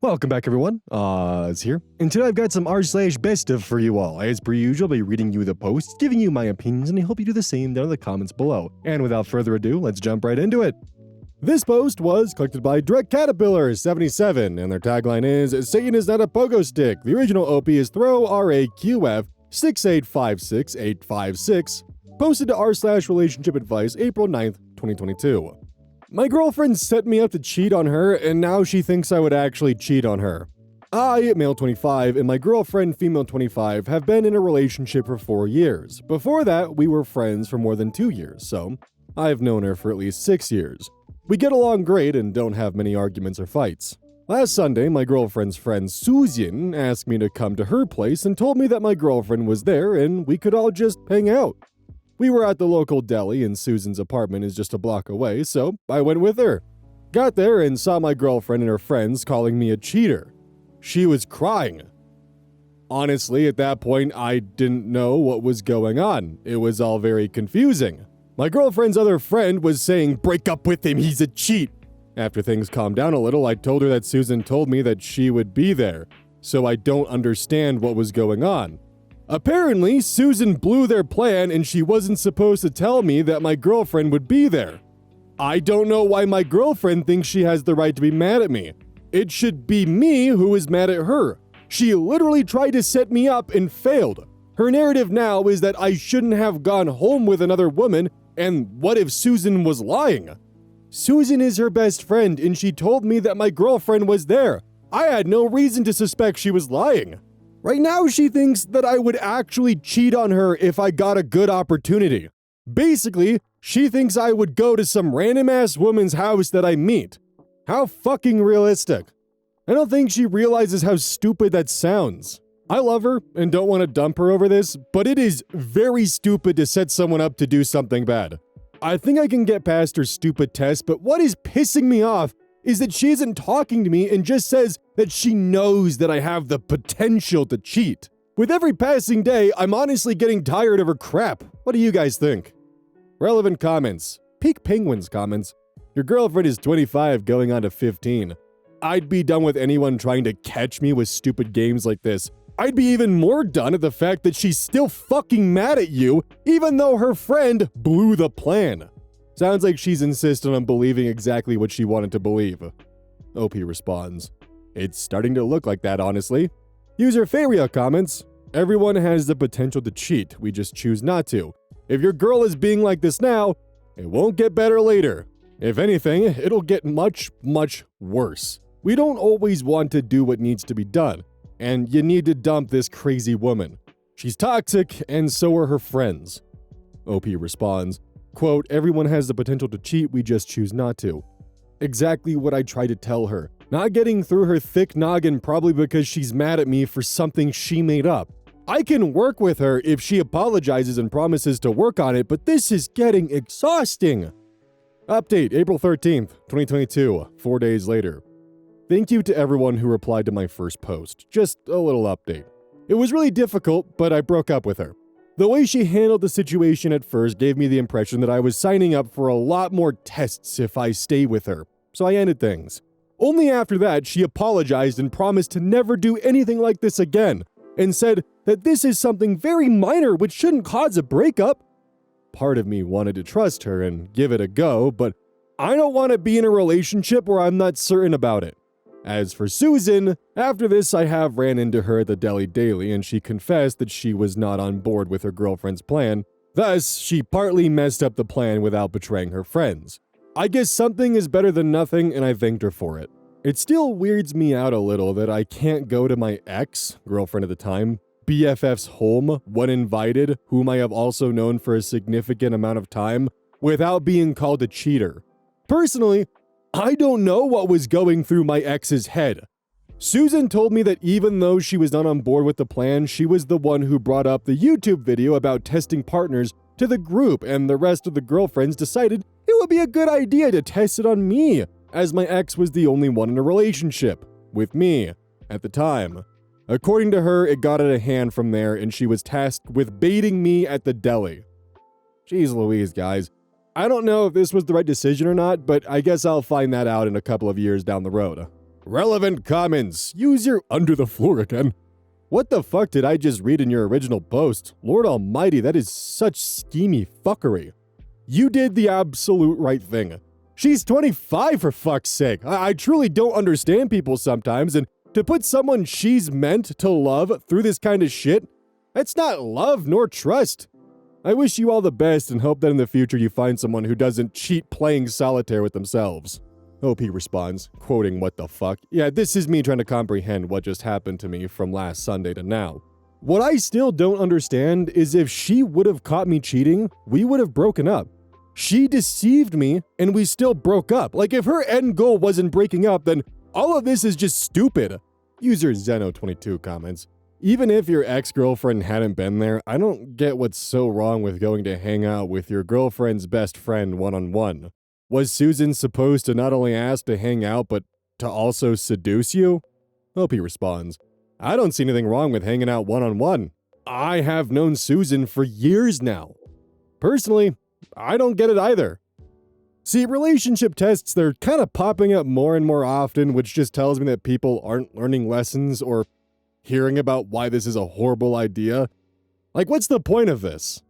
Welcome back, everyone. It's here. And today I've got some r/BestOf for you all. As per usual, I'll be reading you the posts, giving you my opinions, and I hope you do the same down in the comments below. And without further ado, let's jump right into it. This post was collected by Direct Caterpillar 77, and their tagline is, "Satan is not a pogo stick. The original OP is throw RAQF 6856856." Posted to r/relationship advice April 9th, 2022. My girlfriend set me up to cheat on her, and now she thinks I would actually cheat on her. I, male 25, and my girlfriend, female 25, have been in a relationship for 4 years. Before that, we were friends for more than 2 years, so I've known her for at least 6 years. We get along great and don't have many arguments or fights. Last Sunday, my girlfriend's friend Susan asked me to come to her place and told me that my girlfriend was there and we could all just hang out. We were at the local deli and Susan's apartment is just a block away, so I went with her. Got there and saw my girlfriend and her friends calling me a cheater. She was crying. Honestly, at that point, I didn't know what was going on. It was all very confusing. My girlfriend's other friend was saying, "Break up with him, he's a cheat." After things calmed down a little, I told her that Susan told me that she would be there, so I don't understand what was going on. Apparently, Susan blew their plan and she wasn't supposed to tell me that my girlfriend would be there. I don't know why my girlfriend thinks she has the right to be mad at me. It should be me who is mad at her. She literally tried to set me up and failed. Her narrative now is that I shouldn't have gone home with another woman, and what if Susan was lying? Susan is her best friend and she told me that my girlfriend was there. I had no reason to suspect she was lying. Right now, she thinks that I would actually cheat on her if I got a good opportunity. Basically, she thinks I would go to some random-ass woman's house that I meet. How fucking realistic. I don't think she realizes how stupid that sounds. I love her and don't want to dump her over this, but it is very stupid to set someone up to do something bad. I think I can get past her stupid test, but what is pissing me off is that she isn't talking to me and just says that she knows that I have the potential to cheat. With every passing day, I'm honestly getting tired of her crap. What do you guys think? Relevant comments. Peak Penguins comments. Your girlfriend is 25 going on to 15. I'd be done with anyone trying to catch me with stupid games like this. I'd be even more done at the fact that she's still fucking mad at you, even though her friend blew the plan. Sounds like she's insistent on believing exactly what she wanted to believe. OP responds, "It's starting to look like that, honestly." User Faria comments, "Everyone has the potential to cheat, we just choose not to. If your girl is being like this now, it won't get better later. If anything, it'll get much, much worse. We don't always want to do what needs to be done, and you need to dump this crazy woman. She's toxic, and so are her friends." OP responds, quote, "Everyone has the potential to cheat, we just choose not to." Exactly what I tried to tell her. Not getting through her thick noggin probably because she's mad at me for something she made up. I can work with her if she apologizes and promises to work on it, but this is getting exhausting. Update, April 13th, 2022, 4 days later. Thank you to everyone who replied to my first post. Just a little update. It was really difficult, but I broke up with her. The way she handled the situation at first gave me the impression that I was signing up for a lot more tests if I stay with her, so I ended things. Only after that, she apologized and promised to never do anything like this again, and said that this is something very minor which shouldn't cause a breakup. Part of me wanted to trust her and give it a go, but I don't want to be in a relationship where I'm not certain about it. As for Susan, after this I have ran into her at the deli daily and she confessed that she was not on board with her girlfriend's plan. Thus, she partly messed up the plan without betraying her friends. I guess something is better than nothing and I thanked her for it. It still weirds me out a little that I can't go to my ex-girlfriend at the time, BFF's home, when invited, whom I have also known for a significant amount of time, without being called a cheater. Personally, I don't know what was going through my ex's head. Susan told me that even though she was not on board with the plan, she was the one who brought up the YouTube video about testing partners to the group, and the rest of the girlfriends decided it would be a good idea to test it on me, as my ex was the only one in a relationship with me at the time. According to her, it got out of hand from there, and she was tasked with baiting me at the deli. Jeez Louise, guys. I don't know if this was the right decision or not, but I guess I'll find that out in a couple of years down the road. Relevant comments. Use your under the floor again. What the fuck did I just read in your original post? Lord almighty, that is such schemy fuckery. You did the absolute right thing. She's 25 for fuck's sake. I truly don't understand people sometimes, and to put someone she's meant to love through this kind of shit, that's not love nor trust. I wish you all the best and hope that in the future you find someone who doesn't cheat playing solitaire with themselves. OP responds, quoting what the fuck. Yeah, this is me trying to comprehend what just happened to me from last Sunday to now. What I still don't understand is if she would have caught me cheating, we would have broken up. She deceived me and we still broke up. Like if her end goal wasn't breaking up, then all of this is just stupid. User Zeno22 comments, even if your ex-girlfriend hadn't been there, I don't get what's so wrong with going to hang out with your girlfriend's best friend one-on-one. Was Susan supposed to not only ask to hang out, but to also seduce you? OP responds, I don't see anything wrong with hanging out one-on-one. I have known Susan for years now. Personally, I don't get it either. See, relationship tests, they're kind of popping up more and more often, which just tells me that people aren't learning lessons or hearing about why this is a horrible idea. Like, what's the point of this?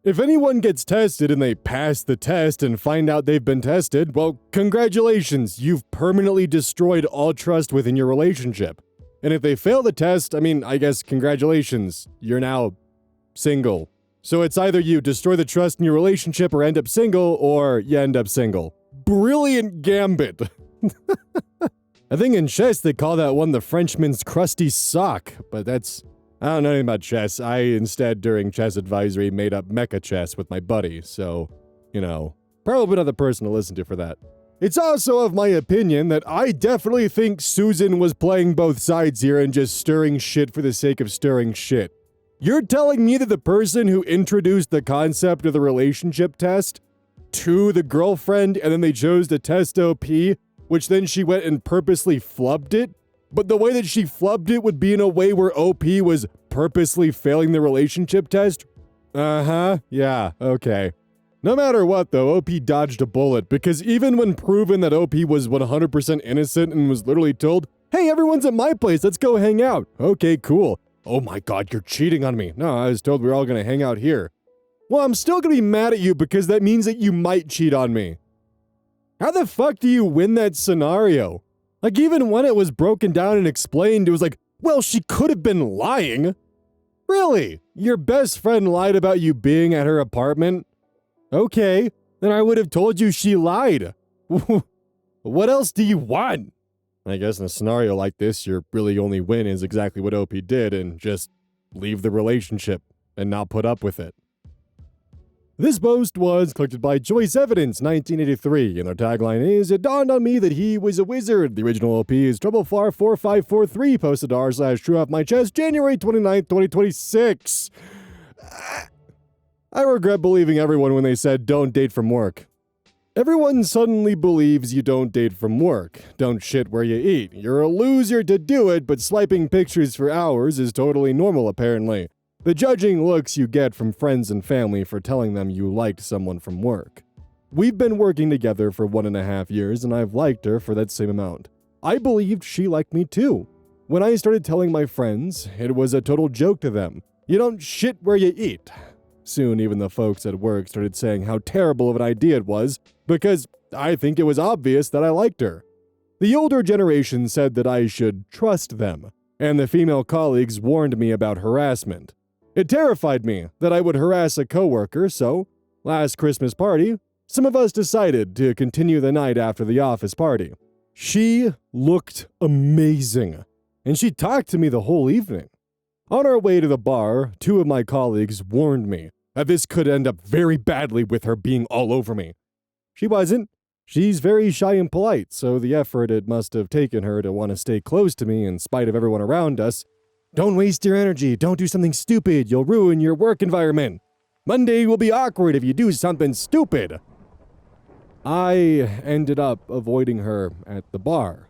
If anyone gets tested and they pass the test and find out they've been tested, well, congratulations, you've permanently destroyed all trust within your relationship. And if they fail the test, I guess congratulations, you're now single. So it's either you destroy the trust in your relationship or end up single, or you end up single. Brilliant gambit. I think in chess they call that one the Frenchman's crusty sock, but I don't know anything about chess. I instead, during chess advisory, made up mecha chess with my buddy, so, probably not the person to listen to for that. It's also of my opinion that I definitely think Susan was playing both sides here and just stirring shit for the sake of stirring shit. You're telling me that the person who introduced the concept of the relationship test to the girlfriend and then they chose to test OP, which then she went and purposely flubbed it? But the way that she flubbed it would be in a way where OP was purposely failing the relationship test? Yeah, okay. No matter what though, OP dodged a bullet because even when proven that OP was 100% innocent and was literally told, hey, everyone's at my place, let's go hang out. Okay, cool. Oh my god, you're cheating on me. No, I was told we were all gonna hang out here. Well, I'm still gonna be mad at you because that means that you might cheat on me. How the fuck do you win that scenario? Like, even when it was broken down and explained, it was like, well, she could have been lying. Really? Your best friend lied about you being at her apartment? Okay, then I would have told you she lied. What else do you want? I guess in a scenario like this, your really only win is exactly what OP did and just leave the relationship and not put up with it. This post was collected by Joyce Evidence, 1983, and their tagline is, it dawned on me that he was a wizard. The original OP is TroublefAR4543, posted to r/TrueOffMyChest, January 29th, 2026. I regret believing everyone when they said don't date from work. Everyone suddenly believes you don't date from work. Don't shit where you eat. You're a loser to do it, but swiping pictures for hours is totally normal apparently. The judging looks you get from friends and family for telling them you liked someone from work. We've been working together for 1.5 years and I've liked her for that same amount. I believed she liked me too. When I started telling my friends, it was a total joke to them. You don't shit where you eat. Soon even the folks at work started saying how terrible of an idea it was because I think it was obvious that I liked her. The older generation said that I should trust them, and the female colleagues warned me about harassment. It terrified me that I would harass a coworker, so, last Christmas party, some of us decided to continue the night after the office party. She looked amazing, and she talked to me the whole evening. On our way to the bar, 2 of my colleagues warned me that this could end up very badly with her being all over me. She wasn't. She's very shy and polite, so the effort it must have taken her to want to stay close to me in spite of everyone around us. Don't waste your energy. Don't do something stupid. You'll ruin your work environment. Monday will be awkward if you do something stupid. I ended up avoiding her at the bar.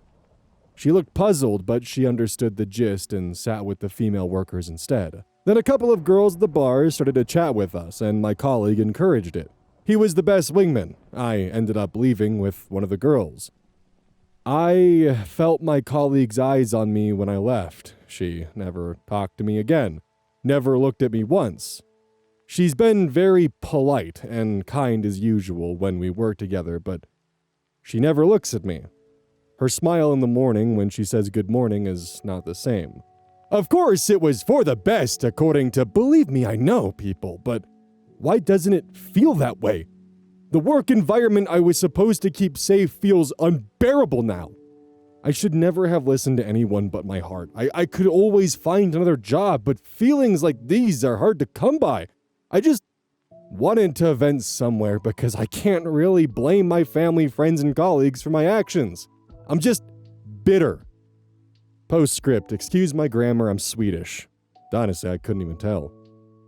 She looked puzzled, but she understood the gist and sat with the female workers instead. Then a couple of girls at the bar started to chat with us, and my colleague encouraged it. He was the best wingman. I ended up leaving with one of the girls. I felt my colleague's eyes on me when I left. She never talked to me again, never looked at me once. She's been very polite and kind as usual when we work together, but she never looks at me. Her smile in the morning when she says good morning is not the same. Of course, it was for the best, according to believe me, I know people, but why doesn't it feel that way? The work environment I was supposed to keep safe feels unbearable now. I should never have listened to anyone but my heart. I could always find another job, but feelings like these are hard to come by. I just wanted to vent somewhere because I can't really blame my family, friends, and colleagues for my actions. I'm just bitter. Postscript, excuse my grammar, I'm Swedish. Honestly, I couldn't even tell.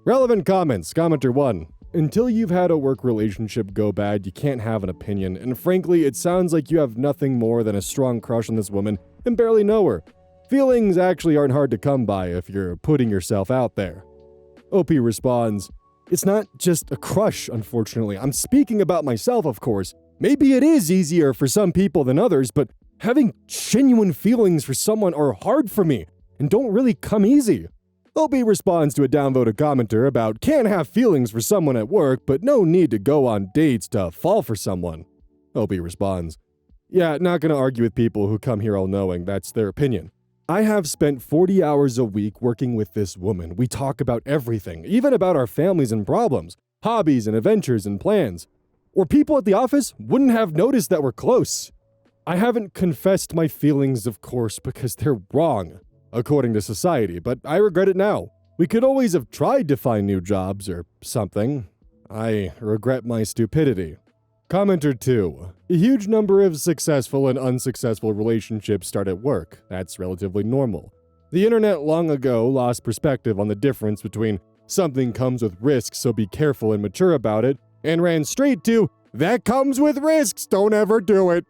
Relevant comments. Commenter 1. Until you've had a work relationship go bad, you can't have an opinion, and frankly, it sounds like you have nothing more than a strong crush on this woman and barely know her. Feelings actually aren't hard to come by if you're putting yourself out there. OP responds, it's not just a crush, unfortunately. I'm speaking about myself, of course. Maybe it is easier for some people than others, but having genuine feelings for someone are hard for me and don't really come easy. OP responds to a downvoted commenter about can't have feelings for someone at work, but no need to go on dates to fall for someone. OP responds, yeah, not gonna argue with people who come here all knowing that's their opinion. I have spent 40 hours a week working with this woman. We talk about everything, even about our families and problems, hobbies and adventures and plans. Or people at the office wouldn't have noticed that we're close. I haven't confessed my feelings, of course, because they're wrong, according to society, but I regret it now. We could always have tried to find new jobs or something. I regret my stupidity. Commenter 2. A huge number of successful and unsuccessful relationships start at work. That's relatively normal. The internet long ago lost perspective on the difference between something comes with risks, so be careful and mature about it, and ran straight to, that comes with risks, don't ever do it.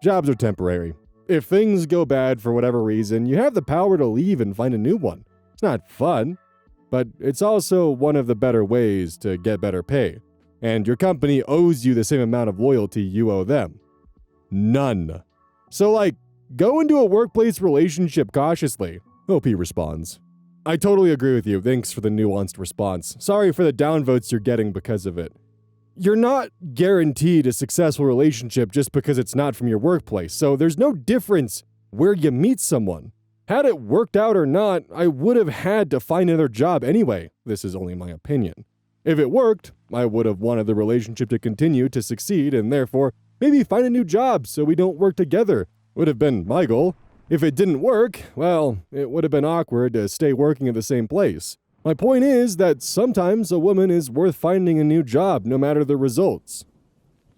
Jobs are temporary. If things go bad for whatever reason, you have the power to leave and find a new one. It's not fun, but it's also one of the better ways to get better pay. And your company owes you the same amount of loyalty you owe them. None. So go into a workplace relationship cautiously. OP responds. I totally agree with you. Thanks for the nuanced response. Sorry for the downvotes you're getting because of it. You're not guaranteed a successful relationship just because it's not from your workplace, so there's no difference where you meet someone. Had it worked out or not, I would have had to find another job anyway. This is only my opinion. If it worked, I would have wanted the relationship to continue to succeed and therefore maybe find a new job so we don't work together. Would have been my goal. If it didn't work, well, it would have been awkward to stay working at the same place. My point is that sometimes a woman is worth finding a new job no matter the results.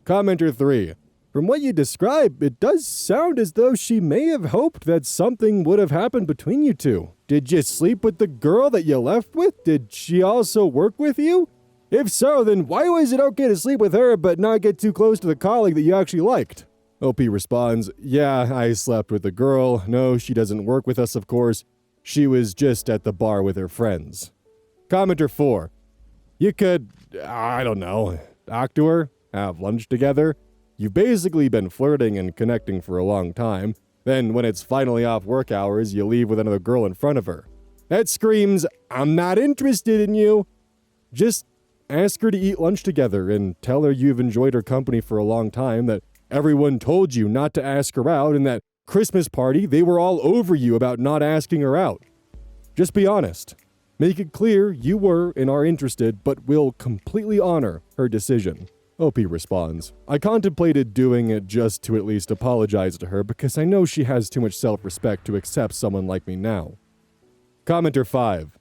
Commenter 3. From what you describe, it does sound as though she may have hoped that something would have happened between you two. Did you sleep with the girl that you left with? Did she also work with you? If so, then why was it okay to sleep with her but not get too close to the colleague that you actually liked? OP responds, yeah, I slept with the girl. No, she doesn't work with us, of course. She was just at the bar with her friends. Commenter 4. You could, I don't know, talk to her, have lunch together. You've basically been flirting and connecting for a long time. Then when it's finally off work hours, you leave with another girl in front of her. That screams, I'm not interested in you. Just ask her to eat lunch together and tell her you've enjoyed her company for a long time, that everyone told you not to ask her out, and that Christmas party, they were all over you about not asking her out. Just be honest. Make it clear you were and are interested, but will completely honor her decision. OP responds, I contemplated doing it just to at least apologize to her because I know she has too much self-respect to accept someone like me now. Commenter 5.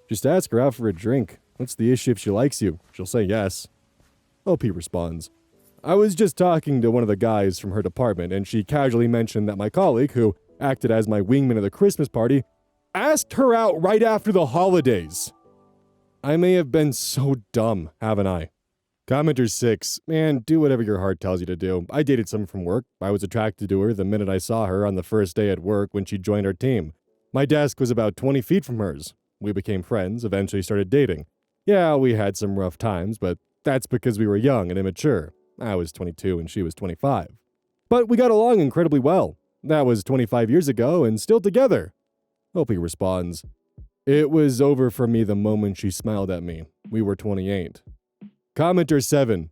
Just ask her out for a drink. What's the issue if she likes you? She'll say yes. OP responds, I was just talking to one of the guys from her department, and she casually mentioned that my colleague, who acted as my wingman at the Christmas party, asked her out right after the holidays. I may have been so dumb, haven't I? Commenter 6. Man, do whatever your heart tells you to do. I dated someone from work. I was attracted to her the minute I saw her on the first day at work when she joined our team. My desk was about 20 feet from hers. We became friends, eventually started dating. Yeah, we had some rough times, but that's because we were young and immature. I was 22 and she was 25. But we got along incredibly well. That was 25 years ago and still together. Opie responds, "It was over for me the moment she smiled at me. We were 28. Commenter 7.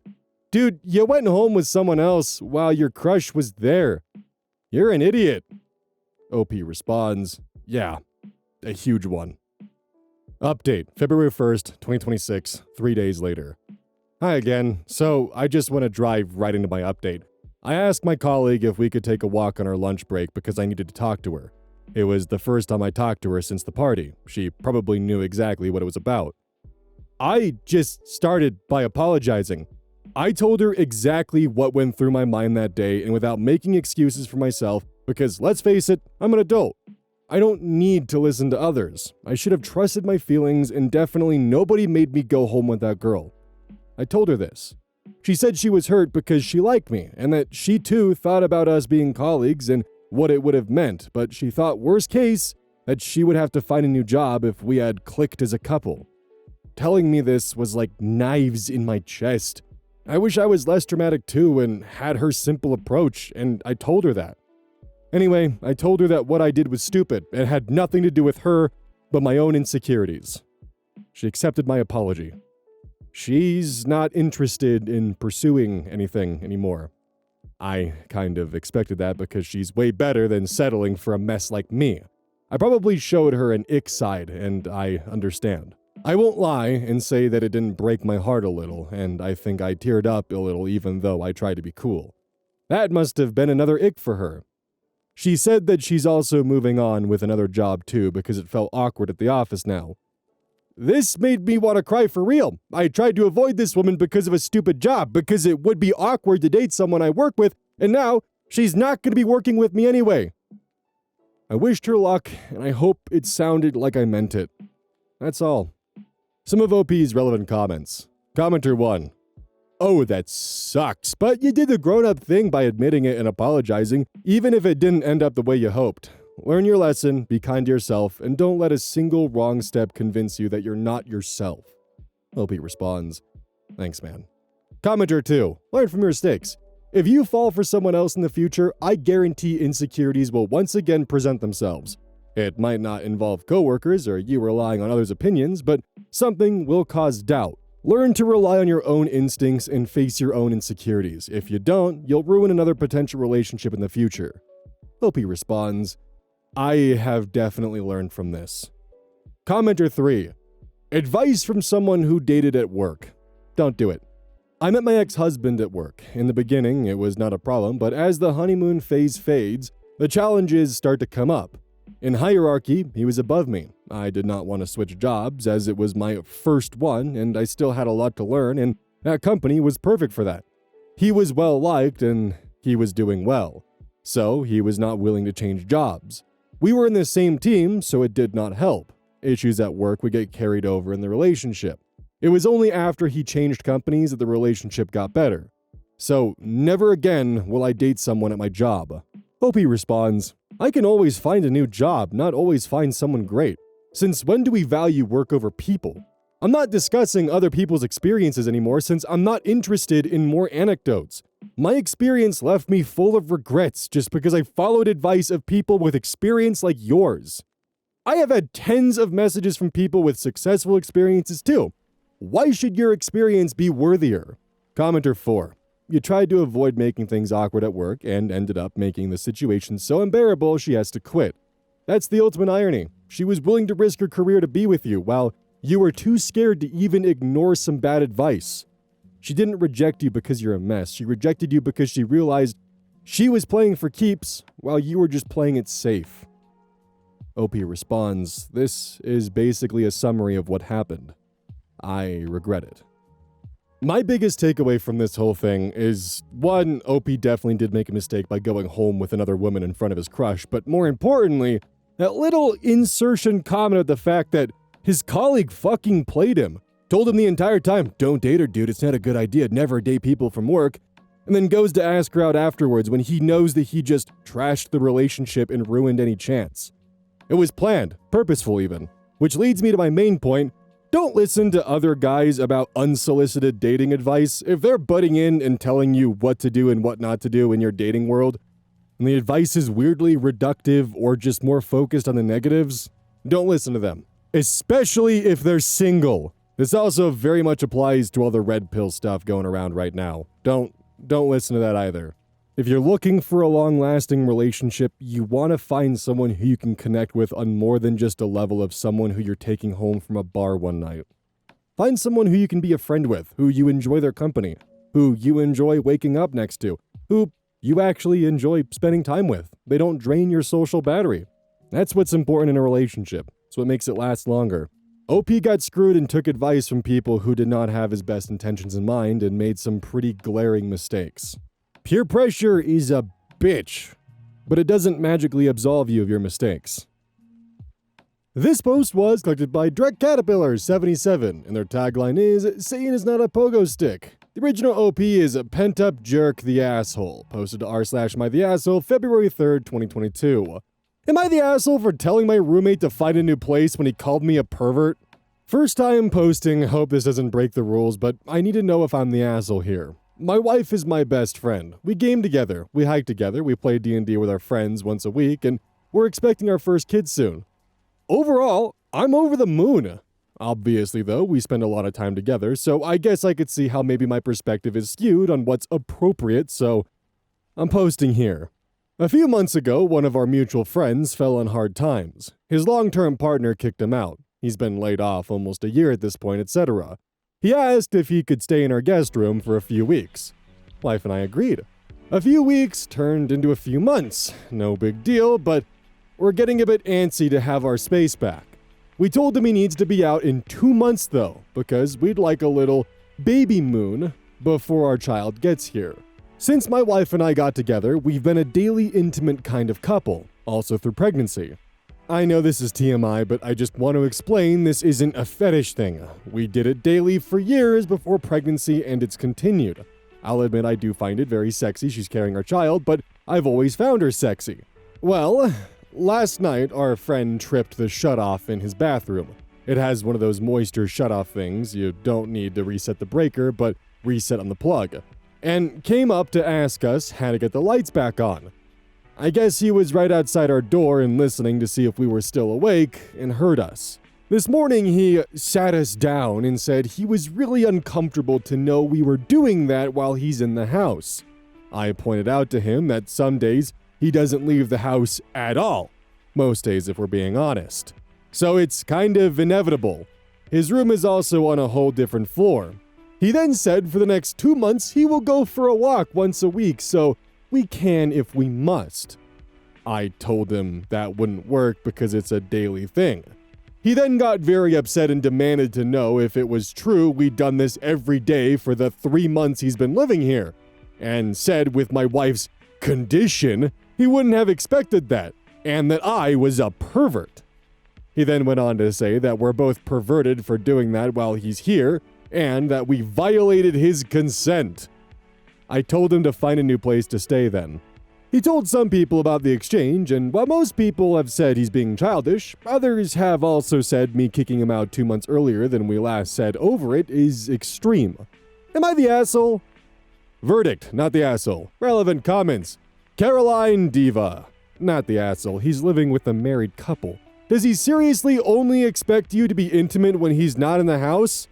Dude, you went home with someone else while your crush was there. You're an idiot. Opie responds, yeah, a huge one. Update, February 1st, 2026, 3 days later. Hi again. So, I just want to drive right into my update. I asked my colleague if we could take a walk on our lunch break because I needed to talk to her. It was the first time I talked to her since the party. She probably knew exactly what it was about. I just started by apologizing. I told her exactly what went through my mind that day and without making excuses for myself because, let's face it, I'm an adult. I don't need to listen to others. I should have trusted my feelings and definitely nobody made me go home with that girl. I told her this. She said she was hurt because she liked me and that she too thought about us being colleagues and what it would have meant, but she thought worst case that she would have to find a new job if we had clicked as a couple. Telling me this was like knives in my chest. I wish I was less dramatic too and had her simple approach, and I told her that. Anyway, I told her that what I did was stupid and had nothing to do with her but my own insecurities. She accepted my apology. She's not interested in pursuing anything anymore. I kind of expected that because she's way better than settling for a mess like me. I probably showed her an ick side, and I understand. I won't lie and say that it didn't break my heart a little, and I think I teared up a little even though I tried to be cool. That must have been another ick for her. She said that she's also moving on with another job too because it felt awkward at the office now. This made me want to cry for real. I tried to avoid this woman because of a stupid job, because it would be awkward to date someone I work with, and now she's not going to be working with me anyway. I wished her luck, and I hope it sounded like I meant it. That's all. Some of OP's relevant comments. Commenter 1. Oh, that sucks, but you did the grown-up thing by admitting it and apologizing, even if it didn't end up the way you hoped. Learn your lesson, be kind to yourself, and don't let a single wrong step convince you that you're not yourself. OP responds, thanks, man. Commenter 2. Learn from your mistakes. If you fall for someone else in the future, I guarantee insecurities will once again present themselves. It might not involve coworkers or you relying on others' opinions, but something will cause doubt. Learn to rely on your own instincts and face your own insecurities. If you don't, you'll ruin another potential relationship in the future. OP responds, I have definitely learned from this. Commenter 3. Advice from someone who dated at work. Don't do it. I met my ex-husband at work. In the beginning, it was not a problem, but as the honeymoon phase fades, the challenges start to come up. In hierarchy, he was above me. I did not want to switch jobs as it was my first one and I still had a lot to learn and that company was perfect for that. He was well liked and he was doing well. So he was not willing to change jobs. We were in the same team, so it did not help. Issues at work would get carried over in the relationship. It was only after he changed companies that the relationship got better. So never again will I date someone at my job. OP responds, I can always find a new job, not always find someone great. Since when do we value work over people? I'm not discussing other people's experiences anymore since I'm not interested in more anecdotes. My experience left me full of regrets just because I followed advice of people with experience like yours. I have had tens of messages from people with successful experiences too. Why should your experience be worthier? Commenter 4. You tried to avoid making things awkward at work and ended up making the situation so unbearable she has to quit. That's the ultimate irony. She was willing to risk her career to be with you while you were too scared to even ignore some bad advice. She didn't reject you because you're a mess. She rejected you because she realized she was playing for keeps while you were just playing it safe. OP responds, this is basically a summary of what happened. I regret it. My biggest takeaway from this whole thing is, 1, OP definitely did make a mistake by going home with another woman in front of his crush, but more importantly, that little insertion comment of the fact that his colleague fucking played him, told him the entire time, don't date her, dude, it's not a good idea, never date people from work, and then goes to ask her out afterwards when he knows that he just trashed the relationship and ruined any chance. It was planned, purposeful even, which leads me to my main point. Don't listen to other guys about unsolicited dating advice. If they're butting in and telling you what to do and what not to do in your dating world, and the advice is weirdly reductive or just more focused on the negatives, don't listen to them. Especially if they're single. This also very much applies to all the red pill stuff going around right now. Don't listen to that either. If you're looking for a long-lasting relationship, you want to find someone who you can connect with on more than just a level of someone who you're taking home from a bar one night. Find someone who you can be a friend with, who you enjoy their company, who you enjoy waking up next to, who you actually enjoy spending time with. They don't drain your social battery. That's what's important in a relationship. It's what makes it last longer. OP got screwed and took advice from people who did not have his best intentions in mind and made some pretty glaring mistakes. Peer pressure is a bitch, but it doesn't magically absolve you of your mistakes. This post was collected by Direct Caterpillar 77, and their tagline is, "Satan is not a pogo stick." The original OP is Pent Up Jerk the Asshole, posted to r/mytheasshole February 3rd, 2022. Am I the asshole for telling my roommate to find a new place when he called me a pervert? First time posting, hope this doesn't break the rules, but I need to know if I'm the asshole here. My wife is my best friend. We game together, we hike together, we play D&D with our friends once a week, and we're expecting our first kid soon. Overall, I'm over the moon. Obviously though, we spend a lot of time together, so I guess I could see how maybe my perspective is skewed on what's appropriate, so I'm posting here. A few months ago, one of our mutual friends fell on hard times. His long-term partner kicked him out. He's been laid off almost a year at this point, etc. He asked if he could stay in our guest room for a few weeks. Wife and I agreed. A few weeks turned into a few months. No big deal, but we're getting a bit antsy to have our space back. We told him he needs to be out in 2 months though, because we'd like a little baby moon before our child gets here. Since my wife and I got together, we've been a daily intimate kind of couple, also through pregnancy. I know this is TMI, but I just want to explain this isn't a fetish thing. We did it daily for years before pregnancy and it's continued. I'll admit I do find it very sexy she's carrying our child, but I've always found her sexy. Well, last night our friend tripped the shutoff in his bathroom. It has one of those moisture shutoff things. You don't need to reset the breaker, but reset on the plug. And came up to ask us how to get the lights back on. I guess he was right outside our door and listening to see if we were still awake and heard us. This morning he sat us down and said he was really uncomfortable to know we were doing that while he's in the house. I pointed out to him that some days he doesn't leave the house at all. Most days if we're being honest. So it's kind of inevitable. His room is also on a whole different floor. He then said for the next 2 months he will go for a walk once a week, so we can if we must. I told him that wouldn't work because it's a daily thing. He then got very upset and demanded to know if it was true we'd done this every day for the 3 months he's been living here, and said with my wife's condition, he wouldn't have expected that, and that I was a pervert. He then went on to say that we're both perverted for doing that while he's here, and that we violated his consent. I told him to find a new place to stay then. He told some people about the exchange, and while most people have said he's being childish, others have also said me kicking him out 2 months earlier than we last said over it is extreme. Am I the asshole? Verdict, not the asshole. Relevant comments. Caroline Diva. Not the asshole, he's living with a married couple. Does he seriously only expect you to be intimate when he's not in the house?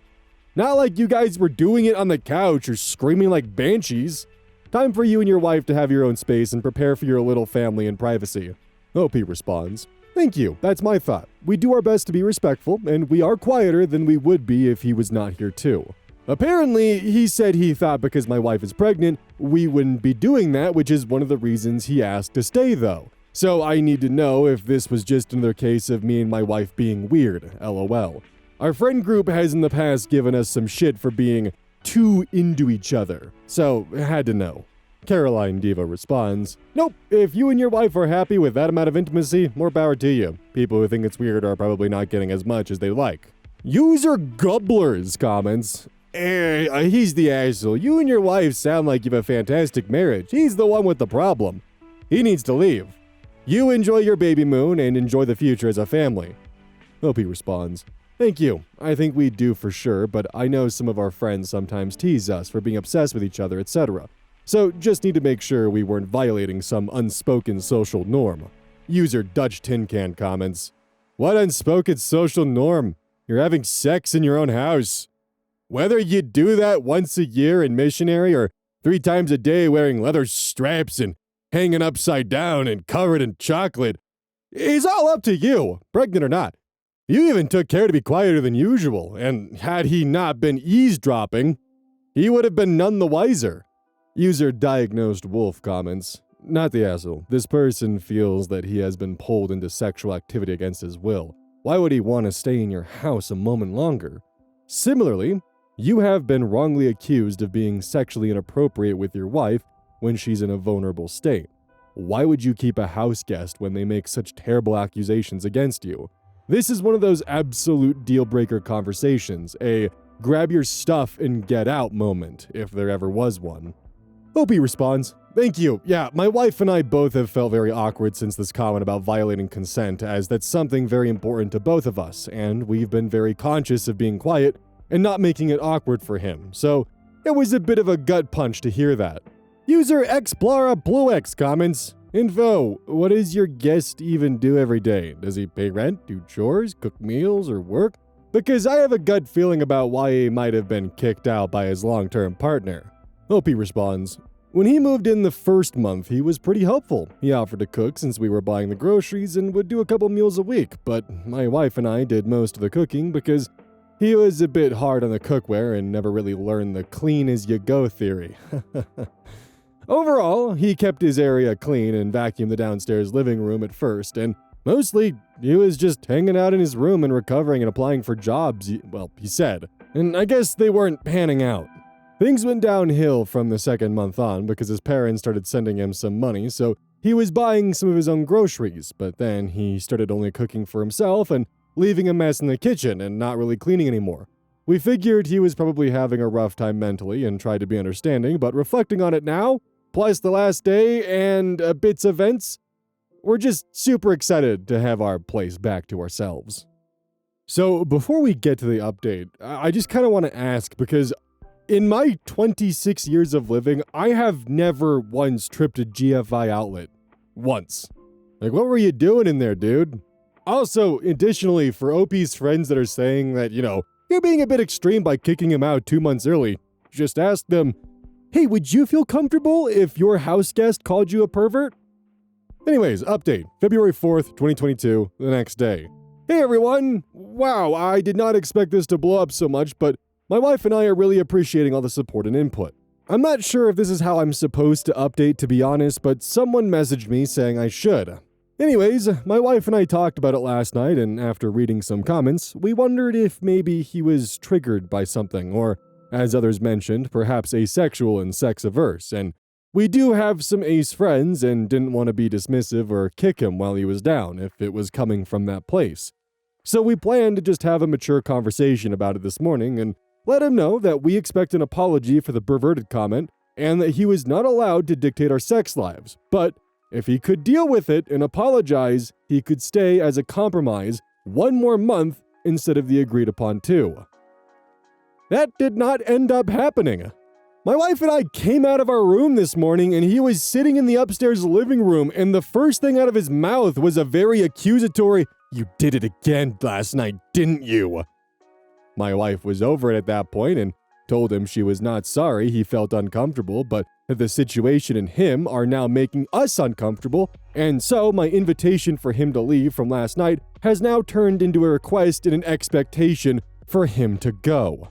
Not like you guys were doing it on the couch or screaming like banshees. Time for you and your wife to have your own space and prepare for your little family in privacy. OP responds, "Thank you, that's my thought. We do our best to be respectful, and we are quieter than we would be if he was not here too." Apparently, he said he thought because my wife is pregnant, we wouldn't be doing that, which is one of the reasons he asked to stay though. So I need to know if this was just another case of me and my wife being weird, lol. Our friend group has in the past given us some shit for being too into each other, so had to know. Caroline Diva responds, "Nope, if you and your wife are happy with that amount of intimacy, more power to you. People who think it's weird are probably not getting as much as they like." User Gubblers comments, he's the asshole. You and your wife sound like you have a fantastic marriage. He's the one with the problem. He needs to leave. You enjoy your baby moon and enjoy the future as a family." OP responds, Thank you. I think we do for sure, but I know some of our friends sometimes tease us for being obsessed with each other, etc. So just need to make sure we weren't violating some unspoken social norm. User Dutch Tin Can comments, "What unspoken social norm? You're having sex in your own house. Whether you do that once a year in missionary or 3 times a day wearing leather straps and hanging upside down and covered in chocolate is all up to you, pregnant or not. You even took care to be quieter than usual, and had he not been eavesdropping, he would have been none the wiser." User Diagnosed Wolf comments, "Not the asshole. This person feels that he has been pulled into sexual activity against his will. Why would he want to stay in your house a moment longer? Similarly, you have been wrongly accused of being sexually inappropriate with your wife when she's in a vulnerable state. Why would you keep a house guest when they make such terrible accusations against you? This is one of those absolute deal-breaker conversations, a grab your stuff and get out moment, if there ever was one." Opie responds, "Thank you. Yeah, my wife and I both have felt very awkward since this comment about violating consent, as that's something very important to both of us, and we've been very conscious of being quiet and not making it awkward for him, so it was a bit of a gut punch to hear that." User Explara Blue X comments, "Info, what does your guest even do every day? Does he pay rent, do chores, cook meals, or work? Because I have a gut feeling about why he might have been kicked out by his long-term partner." Opie responds, "When he moved in the first month, he was pretty helpful. He offered to cook since we were buying the groceries and would do a couple meals a week, but my wife and I did most of the cooking because he was a bit hard on the cookware and never really learned the clean-as-you-go theory." Overall, he kept his area clean and vacuumed the downstairs living room at first, and mostly, he was just hanging out in his room and recovering and applying for jobs, he said. And I guess they weren't panning out. Things went downhill from the second month on because his parents started sending him some money, so he was buying some of his own groceries, but then he started only cooking for himself and leaving a mess in the kitchen and not really cleaning anymore. We figured he was probably having a rough time mentally and tried to be understanding, but reflecting on it now, plus the last day and a bits events, we're just super excited to have our place back to ourselves. So before we get to the update, I just kind of want to ask, because in my 26 years of living, I have never once tripped a GFI outlet. Once. Like, what were you doing in there, dude? Also, additionally, for OP's friends that are saying that, you're being a bit extreme by kicking him out 2 months early, just ask them, hey, would you feel comfortable if your house guest called you a pervert? Anyways, update. February 4th, 2022, the next day. Hey everyone! Wow, I did not expect this to blow up so much, but my wife and I are really appreciating all the support and input. I'm not sure if this is how I'm supposed to update, to be honest, but someone messaged me saying I should. Anyways, my wife and I talked about it last night, and after reading some comments, we wondered if maybe he was triggered by something, or, as others mentioned, perhaps asexual and sex-averse, and we do have some ace friends and didn't want to be dismissive or kick him while he was down if it was coming from that place. So we planned to just have a mature conversation about it this morning and let him know that we expect an apology for the perverted comment and that he was not allowed to dictate our sex lives, but if he could deal with it and apologize, he could stay as a compromise 1 more month instead of the agreed upon 2. That did not end up happening. My wife and I came out of our room this morning and he was sitting in the upstairs living room, and the first thing out of his mouth was a very accusatory, "You did it again last night, didn't you?" My wife was over it at that point and told him she was not sorry he felt uncomfortable, but that the situation and him are now making us uncomfortable, and so my invitation for him to leave from last night has now turned into a request and an expectation for him to go.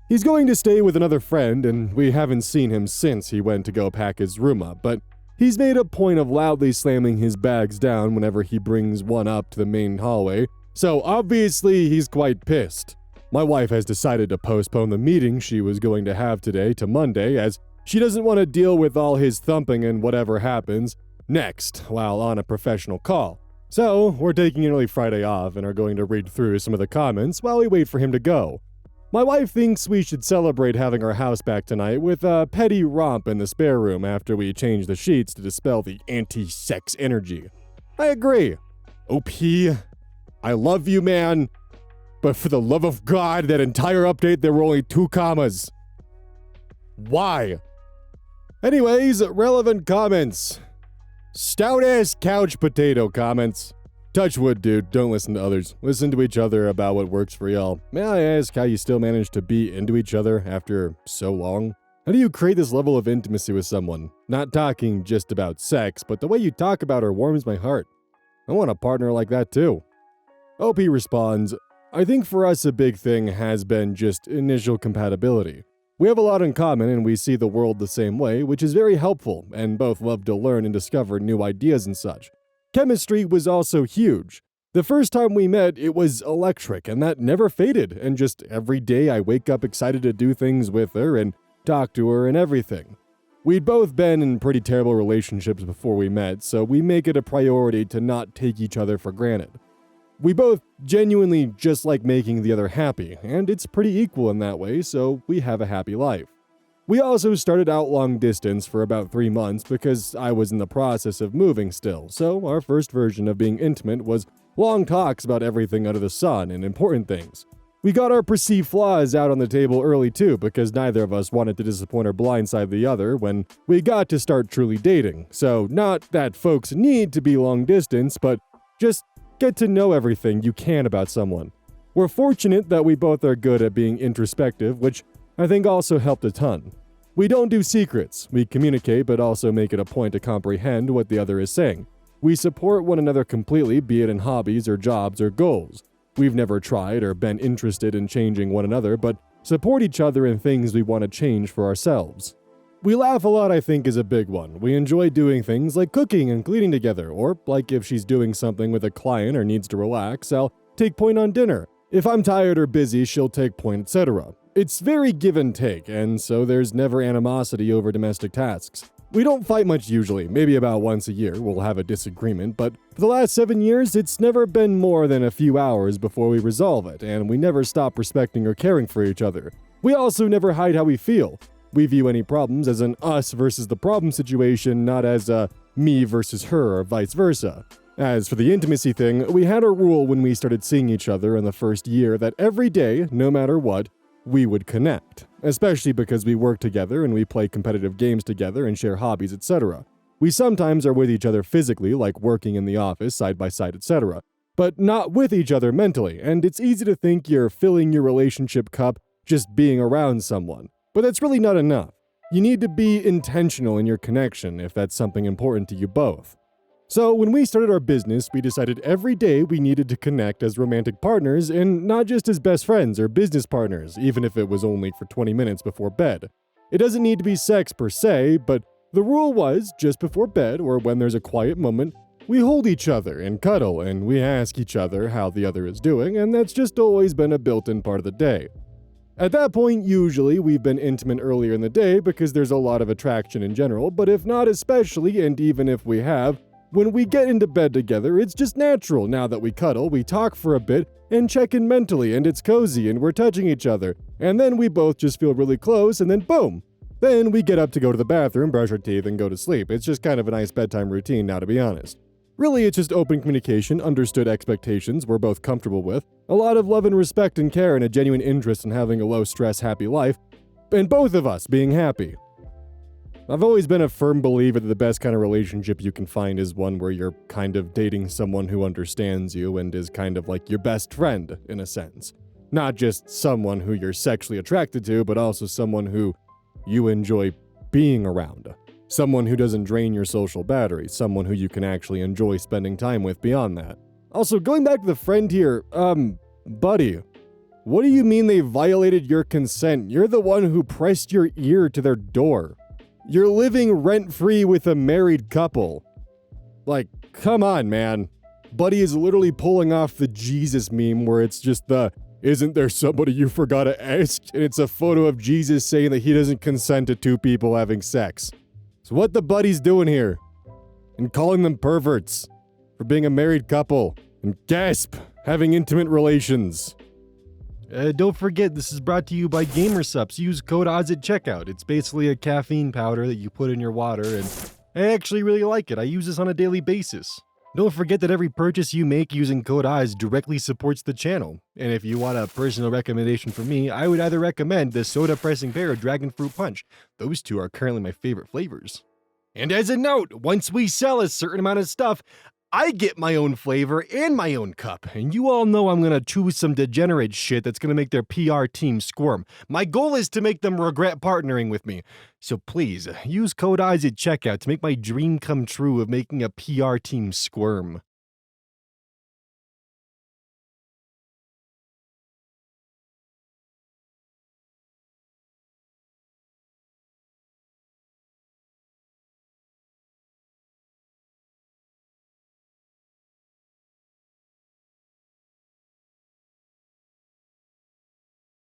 He's going to stay with another friend, and we haven't seen him since he went to go pack his room up, but he's made a point of loudly slamming his bags down whenever he brings one up to the main hallway, so obviously he's quite pissed. My wife has decided to postpone the meeting she was going to have today to Monday, as she doesn't want to deal with all his thumping and whatever happens next while on a professional call. So we're taking an early Friday off and are going to read through some of the comments while we wait for him to go. My wife thinks we should celebrate having our house back tonight with a petty romp in the spare room after we change the sheets to dispel the anti-sex energy. I agree. OP, I love you, man. But for the love of God, that entire update, there were only 2 commas. Why? Anyways, relevant comments. Stout-ass couch potato comments. Touch wood, dude. Don't listen to others. Listen to each other about what works for y'all. May I ask how you still manage to be into each other after so long? How do you create this level of intimacy with someone? Not talking just about sex, but the way you talk about her warms my heart. I want a partner like that too. OP responds, I think for us a big thing has been just initial compatibility. We have a lot in common and we see the world the same way, which is very helpful, and both love to learn and discover new ideas and such. Chemistry was also huge. The first time we met, it was electric, and that never faded, and just every day I wake up excited to do things with her and talk to her and everything. We'd both been in pretty terrible relationships before we met, so we make it a priority to not take each other for granted. We both genuinely just like making the other happy, and it's pretty equal in that way, so we have a happy life. We also started out long distance for about 3 months because I was in the process of moving still, so our first version of being intimate was long talks about everything under the sun and important things. We got our perceived flaws out on the table early too because neither of us wanted to disappoint or blindside the other when we got to start truly dating, so not that folks need to be long distance, but just get to know everything you can about someone. We're fortunate that we both are good at being introspective, which I think also helped a ton. We don't do secrets. We communicate, but also make it a point to comprehend what the other is saying. We support one another completely, be it in hobbies or jobs or goals. We've never tried or been interested in changing one another, but support each other in things we want to change for ourselves. We laugh a lot, I think, is a big one. We enjoy doing things like cooking and cleaning together, or like if she's doing something with a client or needs to relax, I'll take point on dinner. If I'm tired or busy, she'll take point, etc. It's very give and take, and so there's never animosity over domestic tasks. We don't fight much usually, maybe about once a year we'll have a disagreement, but for the last 7 years it's never been more than a few hours before we resolve it, and we never stop respecting or caring for each other. We also never hide how we feel. We view any problems as an us versus the problem situation, not as a me versus her or vice versa. As for the intimacy thing, we had a rule when we started seeing each other in the first year that every day, no matter what, we would connect, especially because we work together and we play competitive games together and share hobbies, etc. We sometimes are with each other physically, like working in the office side by side, etc., but not with each other mentally, and it's easy to think you're filling your relationship cup just being around someone. But that's really not enough. You need to be intentional in your connection if that's something important to you both. So when we started our business, we decided every day we needed to connect as romantic partners and not just as best friends or business partners, even if it was only for 20 minutes before bed. It doesn't need to be sex per se, but the rule was just before bed or when there's a quiet moment, we hold each other and cuddle and we ask each other how the other is doing, and that's just always been a built-in part of the day. At that point, usually we've been intimate earlier in the day because there's a lot of attraction in general, but if not especially, and even if we have, when we get into bed together, it's just natural. Now that we cuddle, we talk for a bit and check in mentally, and it's cozy and we're touching each other, and then we both just feel really close, and then boom! Then we get up to go to the bathroom, brush our teeth, and go to sleep. It's just kind of a nice bedtime routine now, to be honest. Really, it's just open communication, understood expectations we're both comfortable with, a lot of love and respect and care, and a genuine interest in having a low-stress, happy life, and both of us being happy. I've always been a firm believer that the best kind of relationship you can find is one where you're kind of dating someone who understands you and is kind of like your best friend, in a sense. Not just someone who you're sexually attracted to, but also someone who you enjoy being around. Someone who doesn't drain your social battery, someone who you can actually enjoy spending time with beyond that. Also, going back to the friend here, buddy, what do you mean they violated your consent? You're the one who pressed your ear to their door. You're living rent-free with a married couple. Like, come on, man. Buddy is literally pulling off the Jesus meme where it's just the, isn't there somebody you forgot to ask? And it's a photo of Jesus saying that he doesn't consent to two people having sex. So what the buddy's doing here? And calling them perverts for being a married couple. And gasp, having intimate relations. Don't forget, this is brought to you by GamerSups. Use code OZ at checkout. It's basically a caffeine powder that you put in your water, and I actually really like it. I use this on a daily basis. Don't forget that every purchase you make using code EYES directly supports the channel. And if you want a personal recommendation from me, I would either recommend the Soda Pressing Pear or Dragon Fruit Punch. Those two are currently my favorite flavors. And as a note, once we sell a certain amount of stuff, I get my own flavor and my own cup, and you all know I'm gonna choose some degenerate shit that's gonna make their PR team squirm. My goal is to make them regret partnering with me. So please, use code EYES at checkout to make my dream come true of making a PR team squirm.